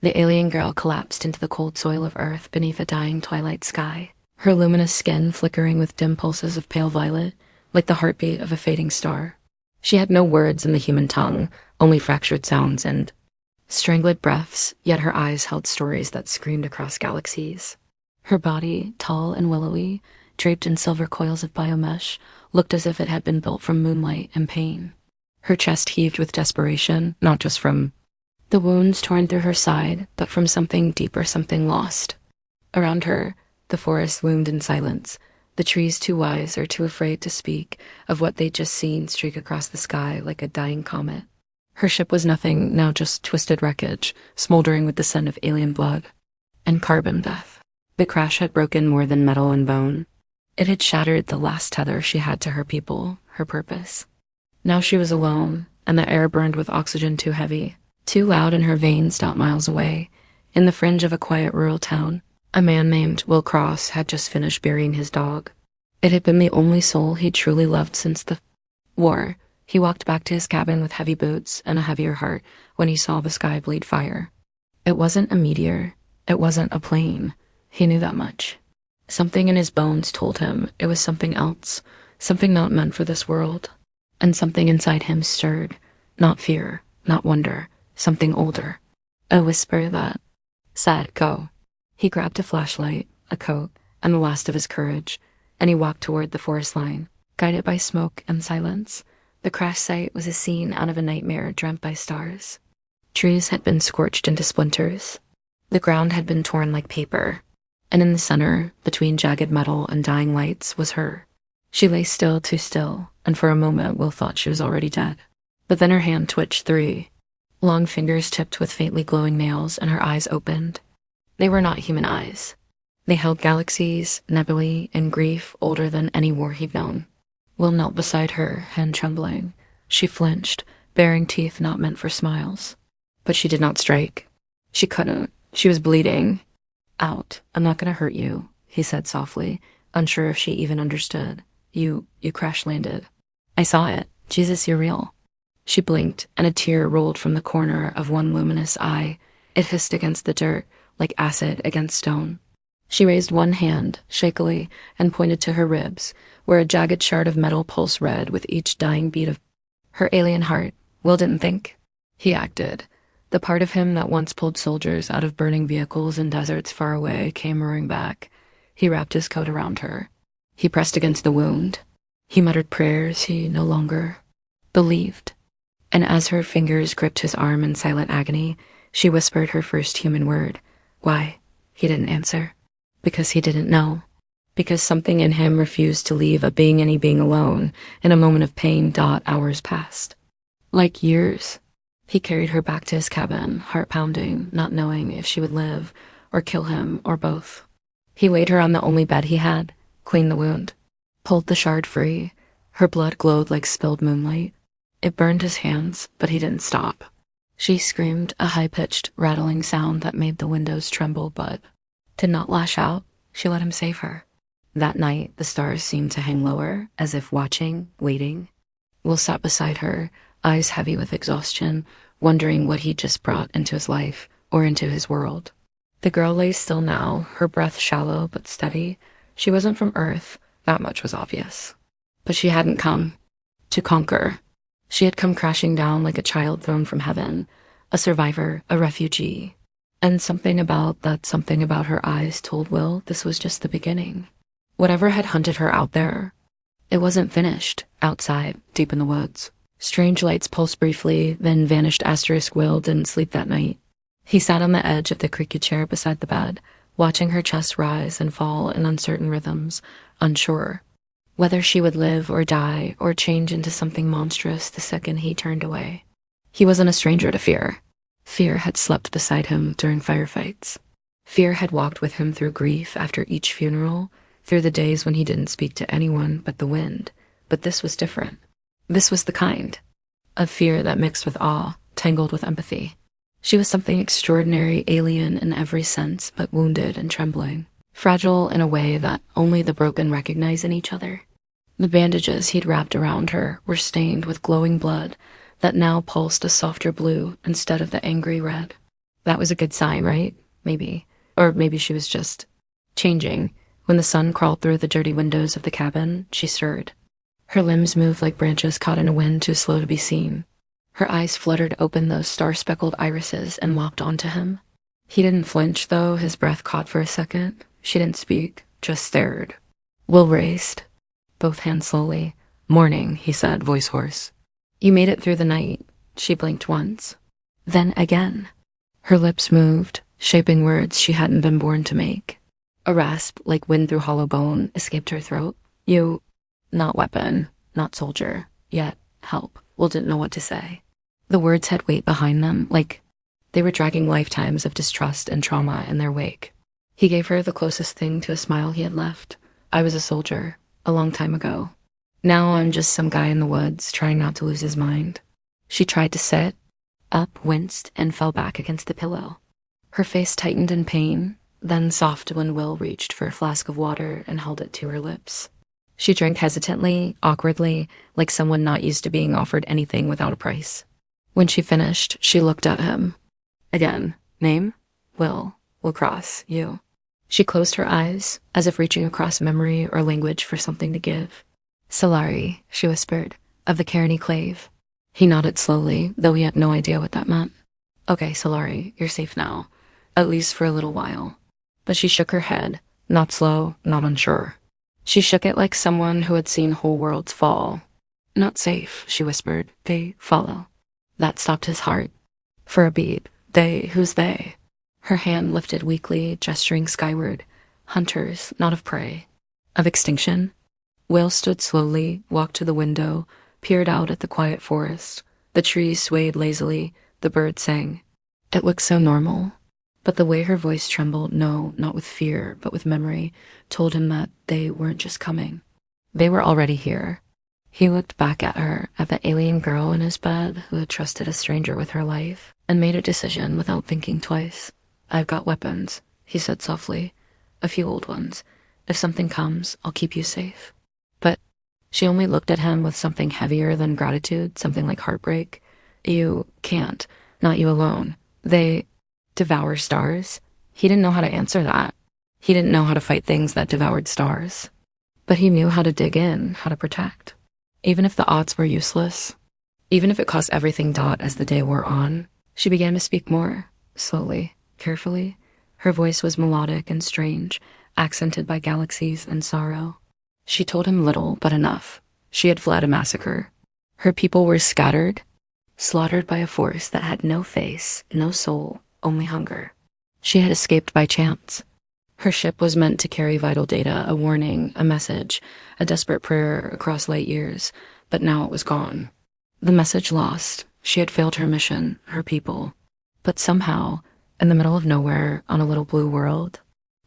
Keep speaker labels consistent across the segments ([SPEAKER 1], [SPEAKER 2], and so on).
[SPEAKER 1] The alien girl collapsed into the cold soil of Earth beneath a dying twilight sky, her luminous skin flickering with dim pulses of pale violet, like the heartbeat of a fading star. She had no words in the human tongue, only fractured sounds and strangled breaths, yet her eyes held stories that screamed across galaxies. Her body, tall and willowy, draped in silver coils of biomesh, looked as if it had been built from moonlight and pain. Her chest heaved with desperation, not just from the wounds torn through her side, but from something deeper, something lost. Around her, the forest loomed in silence, the trees too wise or too afraid to speak of what they'd just seen streak across the sky like a dying comet. Her ship was nothing, now just twisted wreckage, smoldering with the scent of alien blood and carbon death. The crash had broken more than metal and bone. It had shattered the last tether she had to her people, her purpose. Now she was alone, and the air burned with oxygen too heavy, too loud in her veins not miles away. In the fringe of a quiet rural town, a man named Will Cross had just finished burying his dog. It had been the only soul he'd truly loved since the war. He walked back to his cabin with heavy boots and a heavier heart when he saw the sky bleed fire. It wasn't a meteor. It wasn't a plane. He knew that much. Something in his bones told him it was something else, something not meant for this world. And something inside him stirred, not fear, not wonder, something older. A whisper that said, "Go." He grabbed a flashlight, a coat, and the last of his courage, and he walked toward the forest line, guided by smoke and silence. The crash site was a scene out of a nightmare dreamt by stars. Trees had been scorched into splinters. The ground had been torn like paper. And in the center, between jagged metal and dying lights, was her. She lay still, too still, and for a moment Will thought she was already dead. But then her hand twitched 3. Long fingers tipped with faintly glowing nails, and her eyes opened. They were not human eyes. They held galaxies, nebulae, and grief older than any war he'd known. Will knelt beside her, hand trembling. She flinched, baring teeth not meant for smiles. But she did not strike. She couldn't. She was bleeding. "Out. I'm not going to hurt you," he said softly, unsure if she even understood. You crash-landed." "I saw it. Jesus, you're real." She blinked, and a tear rolled from the corner of one luminous eye. It hissed against the dirt, like acid against stone. She raised one hand, shakily, and pointed to her ribs, where a jagged shard of metal pulsed red with each dying beat of her alien heart. Will didn't think. He acted. The part of him that once pulled soldiers out of burning vehicles in deserts far away came roaring back. He wrapped his coat around her. He pressed against the wound. He muttered prayers he no longer believed. And as her fingers gripped his arm in silent agony, she whispered her first human word. "Why?" He didn't answer. Because he didn't know. Because something in him refused to leave any being alone. In a moment of pain, hours passed. Like years. He carried her back to his cabin, heart pounding, not knowing if she would live, or kill him, or both. He laid her on the only bed he had, cleaned the wound, pulled the shard free. Her blood glowed like spilled moonlight. It burned his hands, but he didn't stop. She screamed, a high-pitched, rattling sound that made the windows tremble, but did not lash out. She let him save her. That night, the stars seemed to hang lower, as if watching, waiting. Will sat beside her, eyes heavy with exhaustion, wondering what he'd just brought into his life, or into his world. The girl lay still now, her breath shallow but steady. She wasn't from Earth, that much was obvious. But she hadn't come to conquer. She had come crashing down like a child thrown from heaven, a survivor, a refugee. And something about her eyes told Will this was just the beginning. Whatever had hunted her out there, it wasn't finished, outside, deep in the woods. Strange lights pulsed briefly, then vanished. Will didn't sleep that night. He sat on the edge of the creaky chair beside the bed, watching her chest rise and fall in uncertain rhythms, unsure whether she would live or die or change into something monstrous the second he turned away. He wasn't a stranger to fear. Fear had slept beside him during firefights. Fear had walked with him through grief after each funeral, through the days when he didn't speak to anyone but the wind. But this was different. This was the kind of fear that mixed with awe, tangled with empathy. She was something extraordinary, alien in every sense, but wounded and trembling. Fragile in a way that only the broken recognize in each other. The bandages he'd wrapped around her were stained with glowing blood that now pulsed a softer blue instead of the angry red. That was a good sign, right? Maybe. Or maybe she was just changing. When the sun crawled through the dirty windows of the cabin, she stirred. Her limbs moved like branches caught in a wind too slow to be seen. Her eyes fluttered open those star-speckled irises and locked onto him. He didn't flinch, though. His breath caught for a second. She didn't speak, just stared. Will raised, both hands slowly. "Morning," he said, voice hoarse. "You made it through the night." She blinked once. Then again. Her lips moved, shaping words she hadn't been born to make. A rasp, like wind through hollow bone, escaped her throat. "You, not weapon, not soldier, yet help." Will didn't know what to say. The words had weight behind them, like they were dragging lifetimes of distrust and trauma in their wake. He gave her the closest thing to a smile he had left. "I was a soldier, a long time ago. Now I'm just some guy in the woods trying not to lose his mind." She tried to sit up, winced, and fell back against the pillow. Her face tightened in pain, then soft when Will reached for a flask of water and held it to her lips. She drank hesitantly, awkwardly, like someone not used to being offered anything without a price. When she finished, she looked at him. Again. "Name?" "Will. Will Cross. You." She closed her eyes, as if reaching across memory or language for something to give. "Solari," she whispered, "of the Cairney Clave." He nodded slowly, though he had no idea what that meant. "Okay, Solari, you're safe now. At least for a little while." But she shook her head, not slow, not unsure. She shook it like someone who had seen whole worlds fall. "Not safe," she whispered. "They follow." That stopped his heart. For a beat. "They? Who's they?" Her hand lifted weakly, gesturing skyward. "Hunters, not of prey. Of extinction." Will stood slowly, walked to the window, peered out at the quiet forest. The trees swayed lazily, the birds sang. It looked so normal. But the way her voice trembled, no, not with fear, but with memory, told him that they weren't just coming. They were already here. He looked back at her, at the alien girl in his bed who had trusted a stranger with her life, and made a decision without thinking twice. "I've got weapons," he said softly. "A few old ones. If something comes, I'll keep you safe." But she only looked at him with something heavier than gratitude, something like heartbreak. "You can't. Not you alone. They devour stars?" He didn't know how to answer that. He didn't know how to fight things that devoured stars. But he knew how to dig in, how to protect. Even if the odds were useless, even if it cost everything Dot as the day wore on, she began to speak more, slowly, carefully. Her voice was melodic and strange, accented by galaxies and sorrow. She told him little, but enough. She had fled a massacre. Her people were scattered, slaughtered by a force that had no face, no soul, only hunger. She had escaped by chance. Her ship was meant to carry vital data, a warning, a message, a desperate prayer across light years, but now it was gone. The message lost. She had failed her mission, her people. But somehow, in the middle of nowhere, on a little blue world,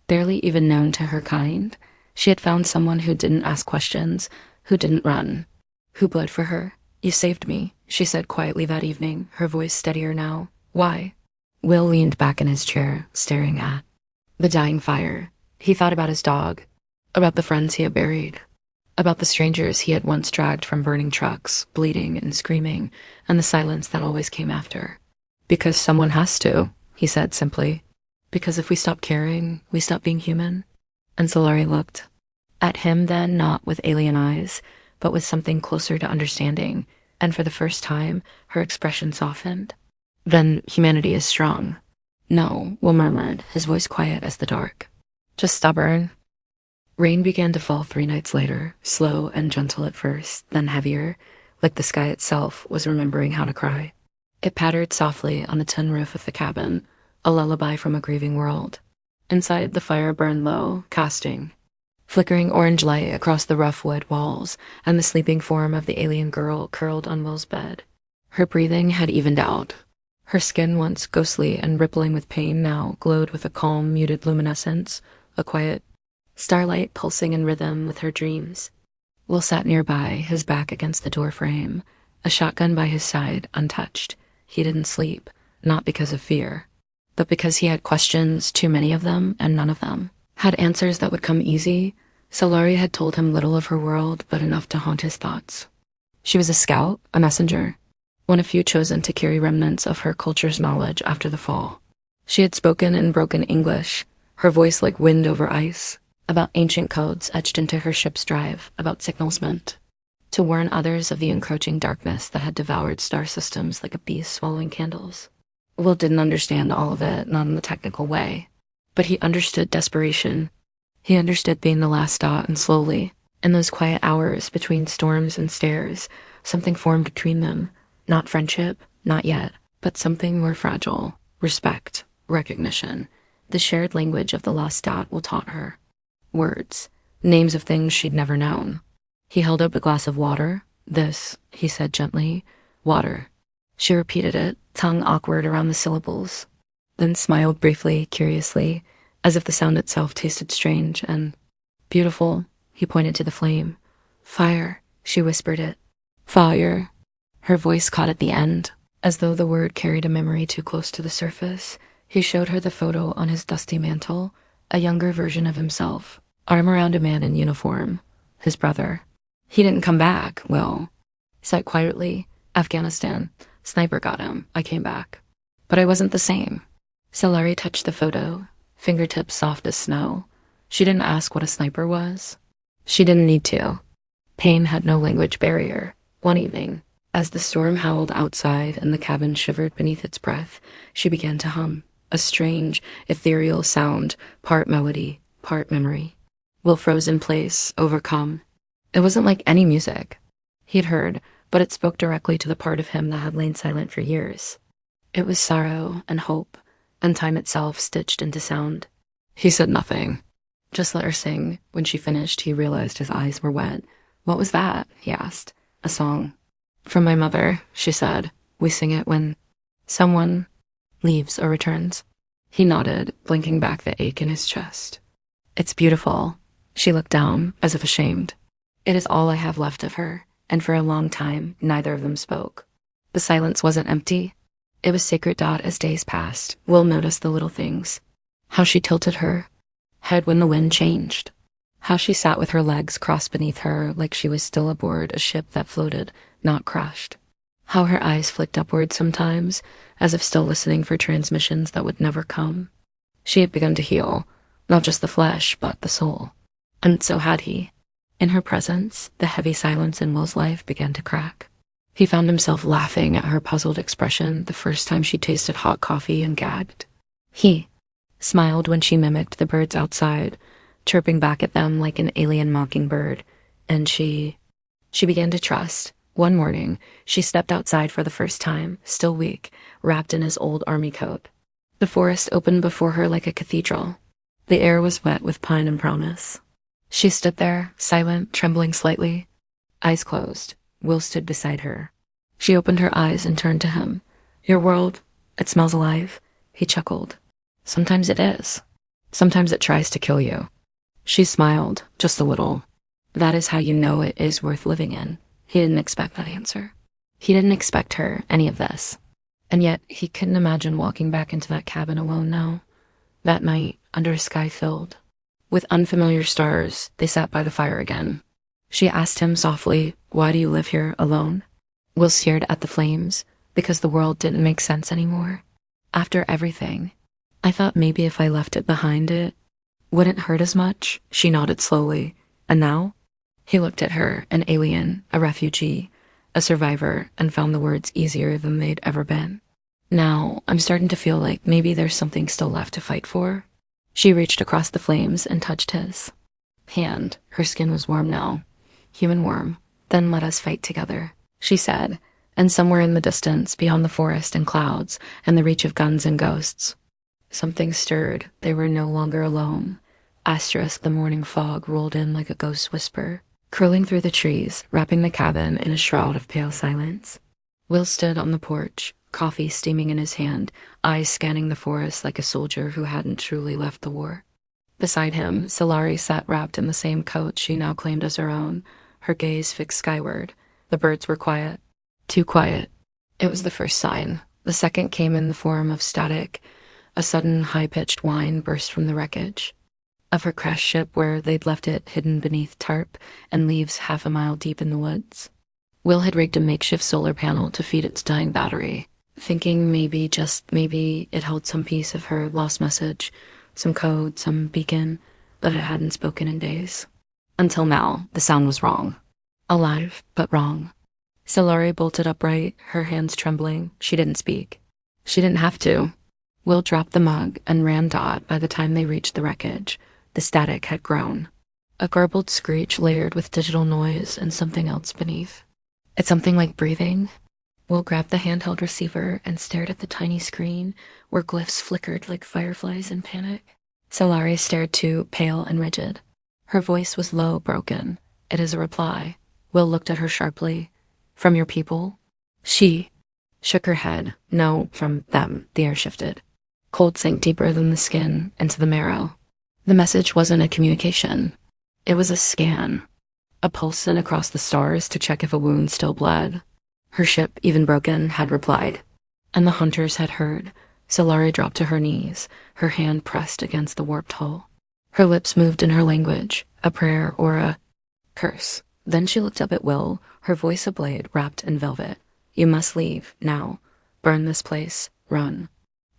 [SPEAKER 1] barely even known to her kind, she had found someone who didn't ask questions, who didn't run, who bled for her. "You saved me," she said quietly that evening, her voice steadier now. "Why?" Will leaned back in his chair, staring at the dying fire. He thought about his dog, about the friends he had buried, about the strangers he had once dragged from burning trucks, bleeding and screaming, and the silence that always came after. "Because someone has to," he said simply. "Because if we stop caring, we stop being human." And Solari looked at him then, not with alien eyes, but with something closer to understanding, and for the first time, her expression softened. "Then humanity is strong." "No," Will murmured, his voice quiet as the dark. "Just stubborn." Rain began to fall 3 nights later, slow and gentle at first, then heavier, like the sky itself was remembering how to cry. It pattered softly on the tin roof of the cabin, a lullaby from a grieving world. Inside, the fire burned low, casting flickering orange light across the rough wood walls, and the sleeping form of the alien girl curled on Will's bed. Her breathing had evened out. Her skin, once ghostly and rippling with pain, now glowed with a calm, muted luminescence, a quiet starlight pulsing in rhythm with her dreams. Will sat nearby, his back against the door frame, a shotgun by his side, untouched. He didn't sleep, not because of fear, but because he had questions, too many of them, and none of them had answers that would come easy. Solari had told him little of her world, but enough to haunt his thoughts. She was a scout, a messenger, one of few chosen to carry remnants of her culture's knowledge after the fall. She had spoken in broken English, her voice like wind over ice, about ancient codes etched into her ship's drive, about signals meant to warn others of the encroaching darkness that had devoured star systems like a beast swallowing candles. Will didn't understand all of it, not in the technical way, but he understood desperation. He understood being the last dot, and slowly, in those quiet hours between storms and stares, something formed between them. Not friendship, not yet, but something more fragile. Respect, recognition. The shared language of the lost dot will taunt her. Words, names of things she'd never known. He held up a glass of water. This, he said gently, water. She repeated it, tongue awkward around the syllables, then smiled briefly, curiously, as if the sound itself tasted strange and beautiful. He pointed to the flame. Fire, she whispered it. Fire. Her voice caught at the end, as though the word carried a memory too close to the surface. He showed her the photo on his dusty mantle, a younger version of himself, arm around a man in uniform, his brother. He didn't come back, Will said quietly. Afghanistan. Sniper got him. I came back. But I wasn't the same. Solari touched the photo, fingertips soft as snow. She didn't ask what a sniper was. She didn't need to. Pain had no language barrier. One evening, as the storm howled outside and the cabin shivered beneath its breath, she began to hum, a strange, ethereal sound, part melody, part memory. Will froze in place, overcome. It wasn't like any music he'd heard, but it spoke directly to the part of him that had lain silent for years. It was sorrow and hope, and time itself stitched into sound. He said nothing. Just let her sing. When she finished, he realized his eyes were wet. What was that? He asked. A song. From my mother, she said. We sing it when someone leaves or returns. He nodded, blinking back the ache in his chest. It's beautiful. She looked down, as if ashamed. It is all I have left of her, and for a long time, neither of them spoke. The silence wasn't empty. It was sacred dot as days passed. Will noticed the little things. How she tilted her head when the wind changed. How she sat with her legs crossed beneath her like she was still aboard a ship that floated, not crushed. How her eyes flicked upward sometimes, as if still listening for transmissions that would never come. She had begun to heal, not just the flesh, but the soul. And so had he. In her presence, the heavy silence in Will's life began to crack. He found himself laughing at her puzzled expression the first time she tasted hot coffee and gagged. He smiled when she mimicked the birds outside, chirping back at them like an alien mockingbird, and she began to trust. One morning, she stepped outside for the first time, still weak, wrapped in his old army coat. The forest opened before her like a cathedral. The air was wet with pine and promise. She stood there, silent, trembling slightly, eyes closed. Will stood beside her. She opened her eyes and turned to him. Your world, it smells alive. He chuckled. Sometimes it is. Sometimes it tries to kill you. She smiled, just a little. That is how you know it is worth living in. He didn't expect that answer. He didn't expect her, any of this. And yet, he couldn't imagine walking back into that cabin alone now. That night, under a sky filled with unfamiliar stars, they sat by the fire again. She asked him softly, why do you live here alone? Will stared at the flames, because the world didn't make sense anymore. After everything, I thought maybe if I left it behind it wouldn't hurt as much. She nodded slowly. And now? He looked at her, an alien, a refugee, a survivor, and found the words easier than they'd ever been. Now, I'm starting to feel like maybe there's something still left to fight for. She reached across the flames and touched his hand. Her skin was warm now. Human warm. Then let us fight together, she said, and somewhere in the distance, beyond the forest and clouds, and the reach of guns and ghosts, something stirred. They were no longer alone. Asterisk, the morning fog rolled in like a ghost whisper, curling through the trees, wrapping the cabin in a shroud of pale silence. Will stood on the porch, coffee steaming in his hand, eyes scanning the forest like a soldier who hadn't truly left the war. Beside him, Solari sat wrapped in the same coat she now claimed as her own, her gaze fixed skyward. The birds were quiet. Too quiet. It was the first sign. The second came in the form of static. A sudden, high-pitched whine burst from the wreckage of her crashed ship where they'd left it hidden beneath tarp and leaves half a mile deep in the woods. Will had rigged a makeshift solar panel to feed its dying battery. thinking maybe, just maybe, it held some piece of her lost message, some code, some beacon that it hadn't spoken in days. Until now, the sound was wrong. Alive, but wrong. Solari bolted upright, her hands trembling. She didn't speak. She didn't have to. Will dropped the mug and ran Dot. By the time they reached the wreckage, the static had grown. A garbled screech layered with digital noise and something else beneath. It's something like breathing. Will grabbed the handheld receiver and stared at the tiny screen where glyphs flickered like fireflies in panic. Solari stared too, pale and rigid. Her voice was low, broken. It is a reply. Will looked at her sharply. From your people? She shook her head. No, from them. The air shifted. Cold sank deeper than the skin, into the marrow. The message wasn't a communication. It was a scan. A pulse sent across the stars to check if a wound still bled. Her ship, even broken, had replied. And the hunters had heard. Solari dropped to her knees, her hand pressed against the warped hull. Her lips moved in her language, a prayer or a curse. Then she looked up at Will, her voice a blade wrapped in velvet. You must leave, now. Burn this place. Run.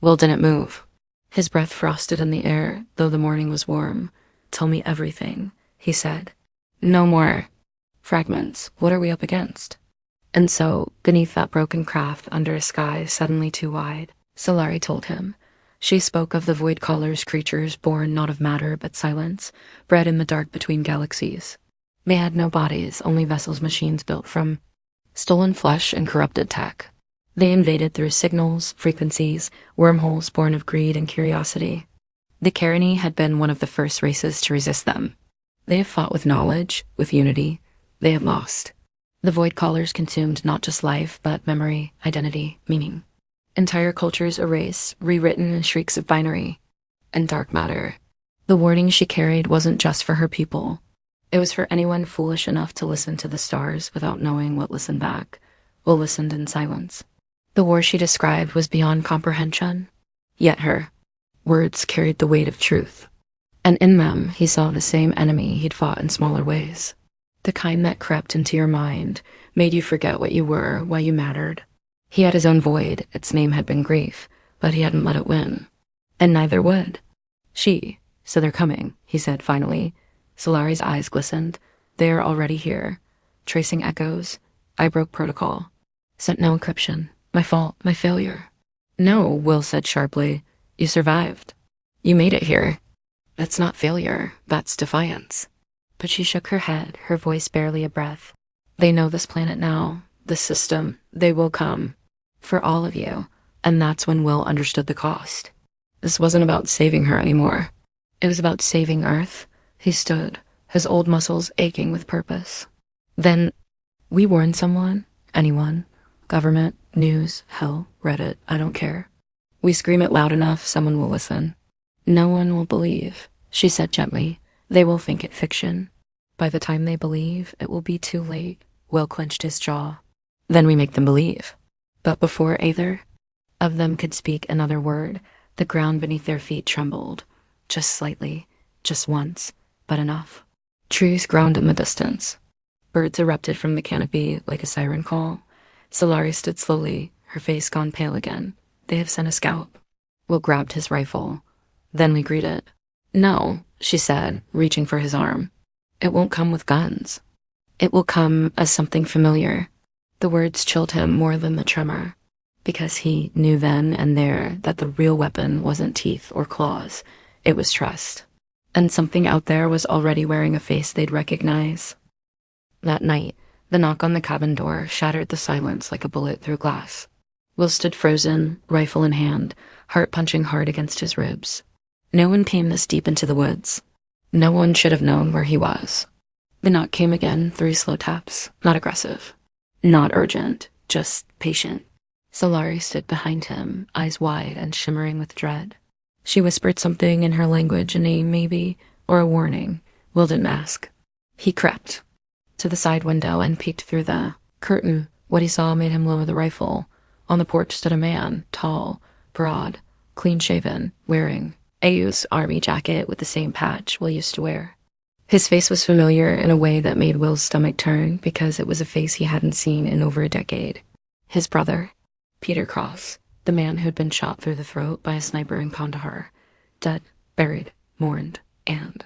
[SPEAKER 1] Will didn't move. His breath frosted in the air, though the morning was warm. Tell me everything, he said. No more fragments. What are we up against? And so, beneath that broken craft under a sky suddenly too wide, Solari told him. She spoke of the void callers, creatures born not of matter but silence, bred in the dark between galaxies. They had no bodies, only vessels, machines built from stolen flesh and corrupted tech. They invaded through signals, frequencies, wormholes born of greed and curiosity. The Caroni had been one of the first races to resist them. They have fought with knowledge, with unity. They have lost. The void callers consumed not just life, but memory, identity, meaning. Entire cultures erased, rewritten in shrieks of binary and dark matter. The warning she carried wasn't just for her people. It was for anyone foolish enough to listen to the stars without knowing what listened back, or listened in silence. The war she described was beyond comprehension, yet her words carried the weight of truth. And in them, he saw the same enemy he'd fought in smaller ways. The kind that crept into your mind, made you forget what you were, why you mattered. He had his own void, its name had been grief, but he hadn't let it win. And neither would. She. So they're coming, he said finally. Solari's eyes glistened. They are already here. Tracing echoes. I broke protocol. Sent no encryption. My fault. My failure. No, Will said sharply. You survived. You made it here. That's not failure. That's defiance. But she shook her head, her voice barely a breath. They know this planet now. This system. They will come. For all of you. And that's when Will understood the cost. This wasn't about saving her anymore. It was about saving Earth. He stood, his old muscles aching with purpose. Then, we warned someone, anyone, government, news, hell, Reddit, I don't care. We scream it loud enough, someone will listen. No one will believe, she said gently. They will think it fiction. By the time they believe, it will be too late. Will clenched his jaw. Then we make them believe. But before either of them could speak another word, the ground beneath their feet trembled. Just slightly, just once, but enough. Trees groaned in the distance. Birds erupted from the canopy like a siren call. Solari stood slowly, her face gone pale again. They have sent a scout. Will grabbed his rifle. Then we greeted. No, she said, reaching for his arm. It won't come with guns. It will come as something familiar. The words chilled him more than the tremor, because he knew then and there that the real weapon wasn't teeth or claws. It was trust. And something out there was already wearing a face they'd recognize. That night, the knock on the cabin door shattered the silence like a bullet through glass. Will stood frozen, rifle in hand, heart punching hard against his ribs. No one came this deep into the woods. No one should have known where he was. The knock came again, 3 slow taps, not aggressive. Not urgent, just patient. Solari stood behind him, eyes wide and shimmering with dread. She whispered something in her language, a name maybe, or a warning. Will didn't ask. He crept to the side window and peeked through the curtain. What he saw made him lower the rifle. On the porch stood a man, tall, broad, clean-shaven, wearing a used army jacket with the same patch Will used to wear. His face was familiar in a way that made Will's stomach turn because it was a face he hadn't seen in over a decade. His brother. Peter Cross, the man who'd been shot through the throat by a sniper in Kandahar. Dead, buried, mourned, and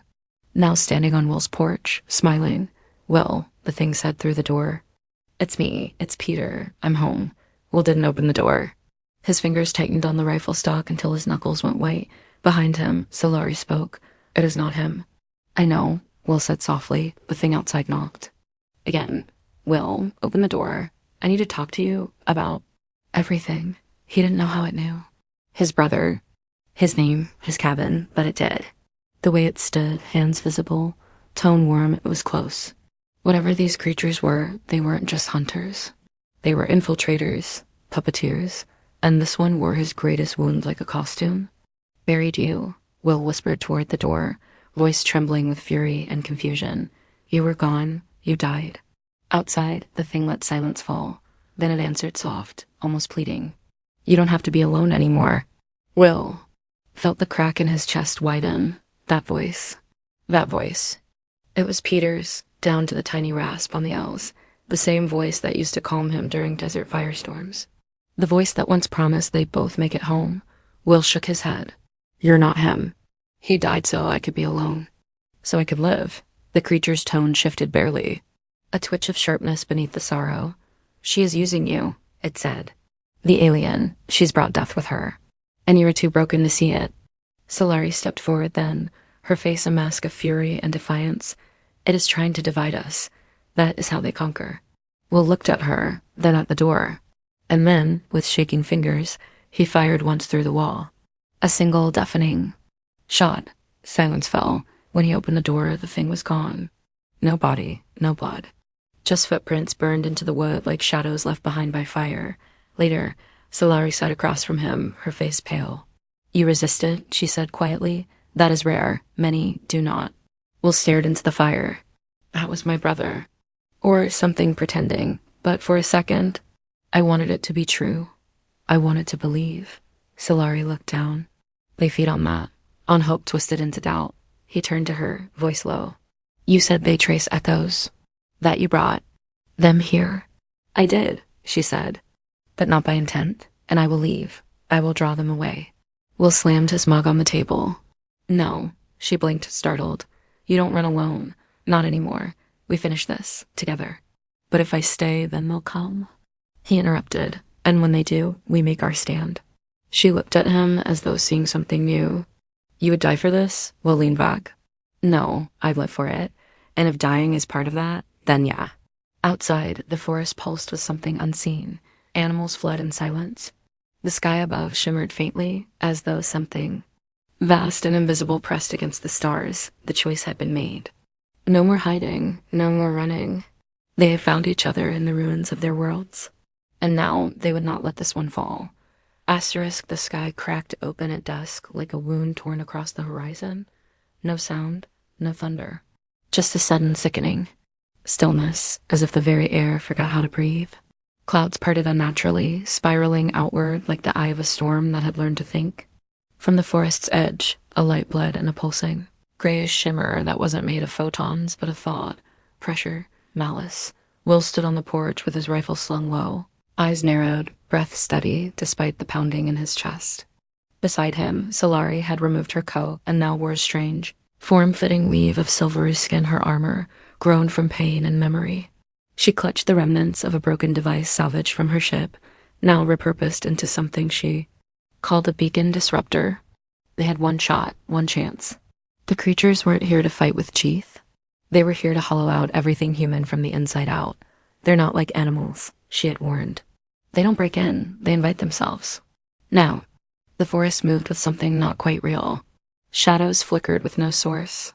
[SPEAKER 1] now standing on Will's porch, smiling. "Will," the thing said through the door. "It's me. It's Peter. I'm home." Will didn't open the door. His fingers tightened on the rifle stock until his knuckles went white. Behind him, Solari spoke. "It is not him." "I know," Will said softly. The thing outside knocked. Again. "Will, open the door. I need to talk to you about everything." He didn't know how it knew. His brother. His name, his cabin, but it did. The way it stood, hands visible, tone warm, it was close. Whatever these creatures were, they weren't just hunters. They were infiltrators, puppeteers, and this one wore his greatest wound like a costume. "Buried you," Will whispered toward the door, voice trembling with fury and confusion. "You were gone. You died." Outside, the thing let silence fall. Then it answered soft, almost pleading. "You don't have to be alone anymore." Will felt the crack in his chest widen. That voice. That voice. It was Peter's, down to the tiny rasp on the L's. The same voice that used to calm him during desert firestorms. The voice that once promised they'd both make it home. Will shook his head. "You're not him. He died so I could be alone. So I could live." The creature's tone shifted barely. A twitch of sharpness beneath the sorrow. "She is using you," it said. "The alien. She's brought death with her. And you were too broken to see it." Solari stepped forward then, her face a mask of fury and defiance. "It is trying to divide us. That is how they conquer." Will looked at her, then at the door. And then, with shaking fingers, he fired once through the wall. A single deafening shot. Silence fell. When he opened the door, the thing was gone. No body, no blood. Just footprints burned into the wood like shadows left behind by fire. Later, Solari sat across from him, her face pale. "You resisted," she said quietly. "That is rare. Many do not." Will stared into the fire. "That was my brother." Or something pretending. But for a second, I wanted it to be true. I wanted to believe. Solari looked down. "They feed on that. On hope twisted into doubt." He turned to her, voice low. "You said they trace echoes. That you brought them here." "I did," she said. "But not by intent. And I will leave. I will draw them away." Will slammed his mug on the table. "No," she blinked, startled. "You don't run alone. Not anymore. We finish this, together. But if I stay, then they'll come." He interrupted. "And when they do, we make our stand." She looked at him as though seeing something new. "You would die for this?" Will leaned back. "No, I'd live for it. And if dying is part of that, then yeah." Outside, the forest pulsed with something unseen. Animals fled in silence. The sky above shimmered faintly, as though something vast and invisible pressed against the stars. The choice had been made. No more hiding, no more running. They had found each other in the ruins of their worlds. And now they would not let this one fall. Asterisk, the sky cracked open at dusk like a wound torn across the horizon. No sound, no thunder. Just a sudden sickening. Stillness, as if the very air forgot how to breathe. Clouds parted unnaturally, spiraling outward like the eye of a storm that had learned to think. From the forest's edge, a light bled and a pulsing, grayish shimmer that wasn't made of photons but of thought, pressure, malice. Will stood on the porch with his rifle slung low, eyes narrowed, breath steady despite the pounding in his chest. Beside him, Solari had removed her coat and now wore a strange, form-fitting weave of silvery skin, her armor, grown from pain and memory. She clutched the remnants of a broken device salvaged from her ship, now repurposed into something she called a beacon disruptor. They had one shot, one chance. The creatures weren't here to fight with teeth. They were here to hollow out everything human from the inside out. They're not like animals, she had warned. They don't break in, they invite themselves. Now, the forest moved with something not quite real. Shadows flickered with no source.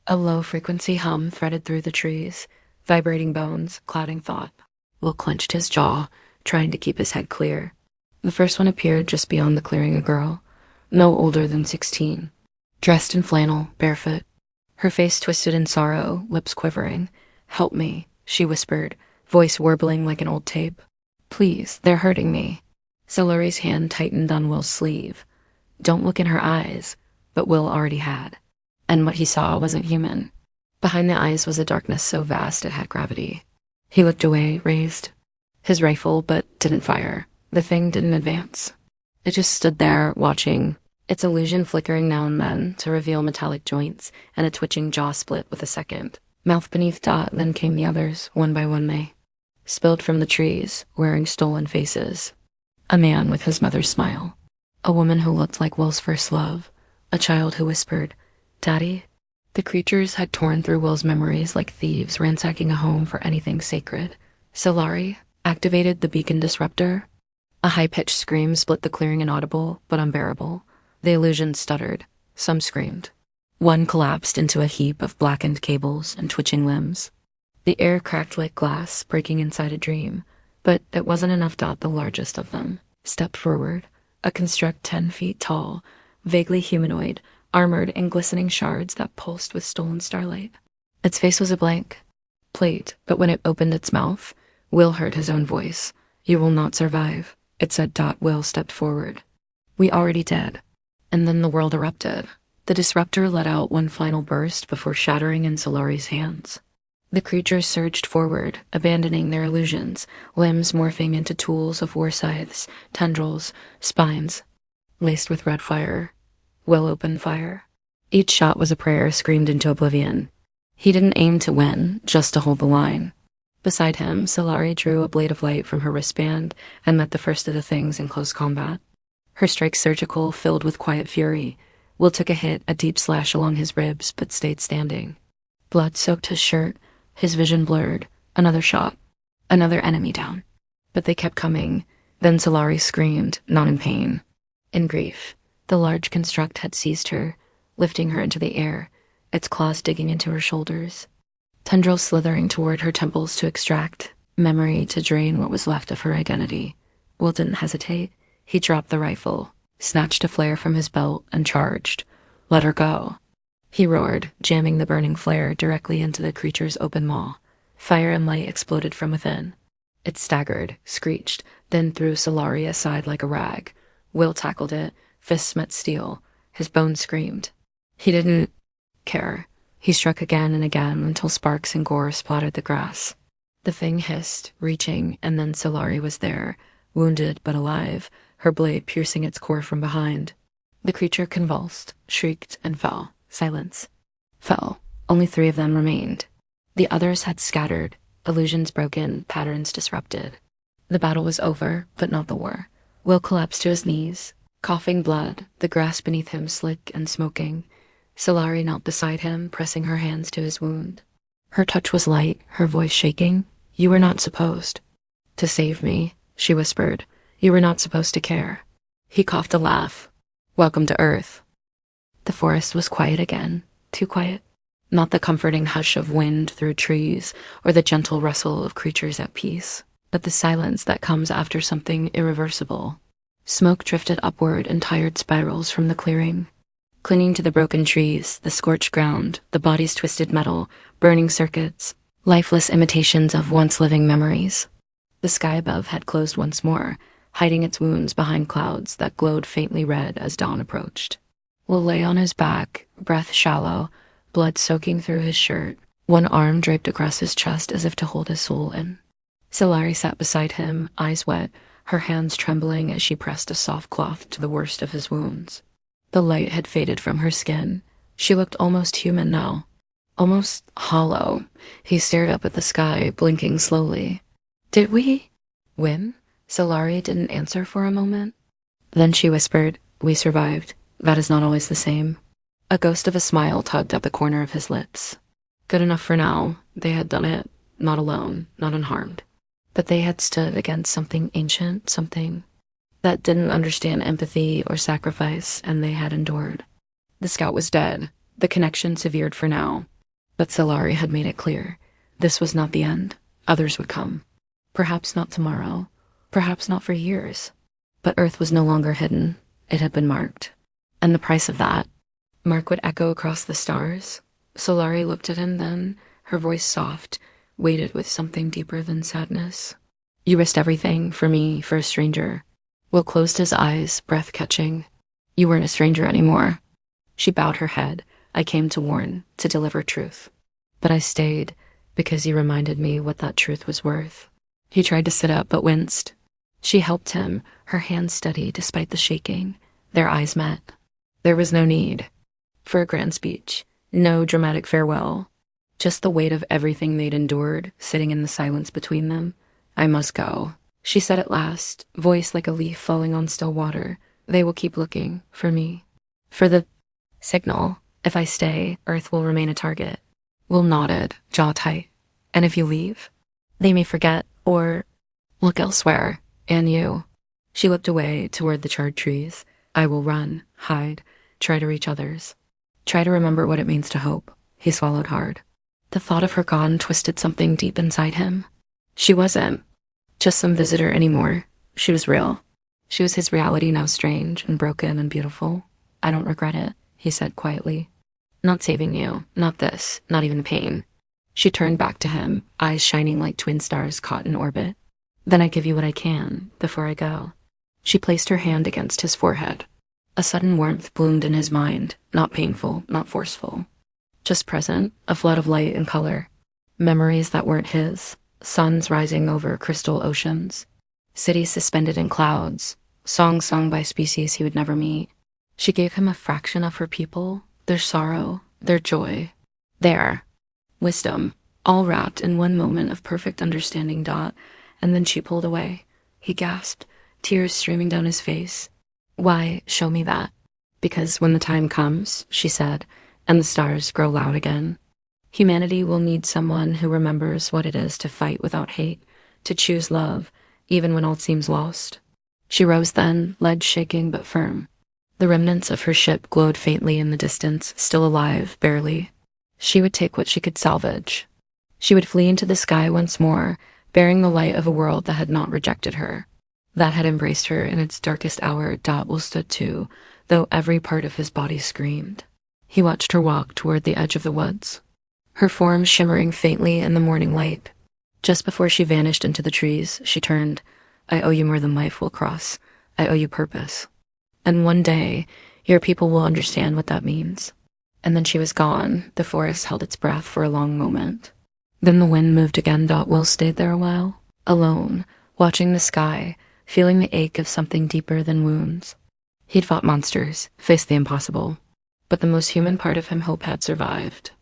[SPEAKER 1] A low-frequency hum threaded through the trees, vibrating bones, clouding thought. Will clenched his jaw, trying to keep his head clear. The first one appeared just beyond the clearing, a girl, no older than 16, dressed in flannel, barefoot. Her face twisted in sorrow, lips quivering. "Help me," she whispered, voice warbling like an old tape. "Please, they're hurting me." Solari's hand tightened on Will's sleeve. Don't look in her eyes, but Will already had. And what he saw wasn't human. Behind the eyes was a darkness so vast it had gravity. He looked away, raised his rifle, but didn't fire. The thing didn't advance. It just stood there, watching, its illusion flickering now and then to reveal metallic joints and a twitching jaw split with a second. Mouth beneath Dot, then came the others, one by one they spilled from the trees, wearing stolen faces. A man with his mother's smile. A woman who looked like Will's first love. A child who whispered, "Daddy?" The creatures had torn through Will's memories like thieves ransacking a home for anything sacred. Solari activated the beacon disruptor. A high-pitched scream split the clearing inaudible, but unbearable. The illusion stuttered. Some screamed. One collapsed into a heap of blackened cables and twitching limbs. The air cracked like glass, breaking inside a dream. But it wasn't enough. Dot, the largest of them, stepped forward. A construct 10 feet tall, vaguely humanoid, armored in glistening shards that pulsed with stolen starlight. Its face was a blank plate, but when it opened its mouth, Will heard his own voice. "You will not survive," it said. Will stepped forward. "We already did." And then the world erupted. The disruptor let out one final burst before shattering in Solari's hands. The creatures surged forward, abandoning their illusions, limbs morphing into tools of war scythes, tendrils, spines, laced with red fire. Will opened fire. Each shot was a prayer screamed into oblivion. He didn't aim to win, just to hold the line. Beside him, Solari drew a blade of light from her wristband and met the first of the things in close combat. Her strike surgical, filled with quiet fury. Will took a hit, a deep slash along his ribs, but stayed standing. Blood soaked his shirt, his vision blurred. Another shot. Another enemy down. But they kept coming. Then Solari screamed, not in pain. In grief. The large construct had seized her, lifting her into the air, its claws digging into her shoulders. Tendrils slithering toward her temples to extract memory, to drain what was left of her identity. Will didn't hesitate. He dropped the rifle, snatched a flare from his belt, and charged. "Let her go," he roared, jamming the burning flare directly into the creature's open maw. Fire and light exploded from within. It staggered, screeched, then threw Solari aside like a rag. Will tackled it, fists met steel. His bones screamed. He didn't care. He struck again and again until sparks and gore splattered the grass. The thing hissed, reaching, and then Solari was there, wounded but alive, her blade piercing its core from behind. The creature convulsed, shrieked, and fell. Silence. Fell. Only 3 of them remained. The others had scattered, illusions broken, patterns disrupted. The battle was over, but not the war. Will collapsed to his knees, coughing blood, the grass beneath him slick and smoking. Solari knelt beside him, pressing her hands to his wound. Her touch was light, her voice shaking. "You were not supposed to save me," she whispered. "You were not supposed to care." He coughed a laugh. "Welcome to Earth." The forest was quiet again, too quiet. Not the comforting hush of wind through trees or the gentle rustle of creatures at peace, but the silence that comes after something irreversible. Smoke drifted upward in tired spirals from the clearing, clinging to the broken trees, the scorched ground, the body's twisted metal, burning circuits, lifeless imitations of once-living memories. The sky above had closed once more, hiding its wounds behind clouds that glowed faintly red as dawn approached. Will lay on his back, breath shallow, blood soaking through his shirt, one arm draped across his chest as if to hold his soul in. Solari sat beside him, eyes wet, her hands trembling as she pressed a soft cloth to the worst of his wounds. The light had faded from her skin. She looked almost human now, almost hollow. He stared up at the sky, blinking slowly. "Did we win?" Solari didn't answer for a moment. Then she whispered, "We survived. That is not always the same." A ghost of a smile tugged at the corner of his lips. Good enough for now. They had done it, not alone, not unharmed. But they had stood against something ancient, something that didn't understand empathy or sacrifice, and they had endured. The scout was dead. The connection severed for now. But Solari had made it clear. This was not the end. Others would come. Perhaps not tomorrow. Perhaps not for years. But Earth was no longer hidden. It had been marked. And the price of that mark would echo across the stars. Solari looked at him then, her voice soft, weighted with something deeper than sadness. "You risked everything, for me, for a stranger." Will closed his eyes, breath catching. "You weren't a stranger anymore." She bowed her head. "I came to warn, to deliver truth. But I stayed, because you reminded me what that truth was worth." He tried to sit up, but winced. She helped him, her hands steady despite the shaking. Their eyes met. There was no need for a grand speech, no dramatic farewell, just the weight of everything they'd endured sitting in the silence between them. I must go, she said at last, voice like a leaf falling on still water. They will keep looking for me. For the signal. If I stay, Earth will remain a target. Will nodded, jaw tight. And if you leave, they may forget or look elsewhere. And you. She looked away toward the charred trees. I will run, hide, try to reach others. Try to remember what it means to hope. He swallowed hard. The thought of her gone twisted something deep inside him. She wasn't just some visitor anymore. She was real. She was his reality, now strange and broken and beautiful. I don't regret it, he said quietly. Not saving you, not this, not even pain. She turned back to him, eyes shining like twin stars caught in orbit. Then I give you what I can, before I go. She placed her hand against his forehead. A sudden warmth bloomed in his mind, not painful, not forceful. Just present, a flood of light and color. Memories that weren't his, suns rising over crystal oceans. Cities suspended in clouds, songs sung by species he would never meet. She gave him a fraction of her people, their sorrow, their joy, their wisdom, all wrapped in one moment of perfect understanding. And then she pulled away. He gasped, tears streaming down his face. Why, show me that? Because when the time comes, she said, and the stars grow loud again, humanity will need someone who remembers what it is to fight without hate, to choose love, even when all seems lost. She rose then, legs shaking but firm. The remnants of her ship glowed faintly in the distance, still alive, barely. She would take what she could salvage. She would flee into the sky once more, bearing the light of a world that had not rejected her, that had embraced her in its darkest hour. Will stood too, though every part of his body screamed. He watched her walk toward the edge of the woods, her form shimmering faintly in the morning light. Just before she vanished into the trees, she turned. I owe you more than life will cross. I owe you purpose. And one day, your people will understand what that means. And then she was gone. The forest held its breath for a long moment. Then the wind moved again. Will stayed there a while, alone, watching the sky, feeling the ache of something deeper than wounds. He'd fought monsters, faced the impossible, but the most human part of him, hope, had survived.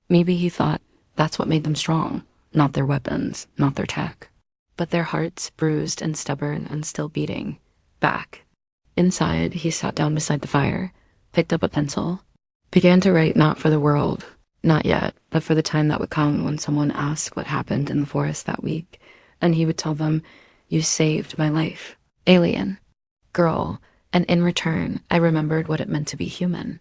[SPEAKER 1] Maybe he thought that's what made them strong, not their weapons, not their tech, but their hearts, bruised and stubborn and still beating, back. Inside, he sat down beside the fire, picked up a pencil, began to write, not for the world, not yet, but for the time that would come when someone asked what happened in the forest that week, and he would tell them, you saved my life. Alien. Girl. And in return, I remembered what it meant to be human.